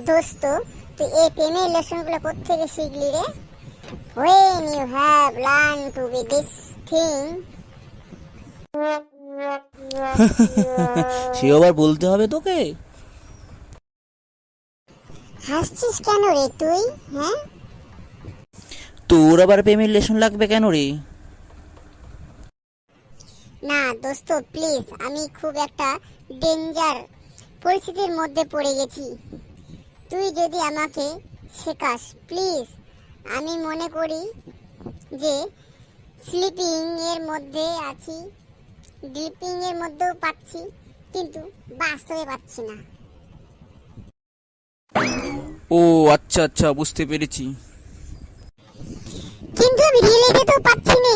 দোস্ত, তুই এই প্রেমের লেসনগুলো কোত্থেকে শিখলি রে? When you have learned to be this thing. সে আবার বলতে হবে তোকে? হাসছিস কেন রে তুই? হ্যাঁ, তোর আবার প্রেমের লেসন লাগবে কেন রে? না দোস্ত প্লিজ, আমি খুব একটা ডেঞ্জার পরিস্থিতির মধ্যে পড়ে গেছি। তুই যদি আমাকে শেখাস প্লিজ। আমি মনে করি যে স্লিপিং এর মধ্যে আছি, ডিপিং এর মধ্যেও পাচ্ছি, কিন্তু বাস্তবে পাচ্ছি না। ও আচ্ছা আচ্ছা, বুঝতে পেরেছি। কিন্তু আমি রিয়েলিটি তো পাচ্ছি না।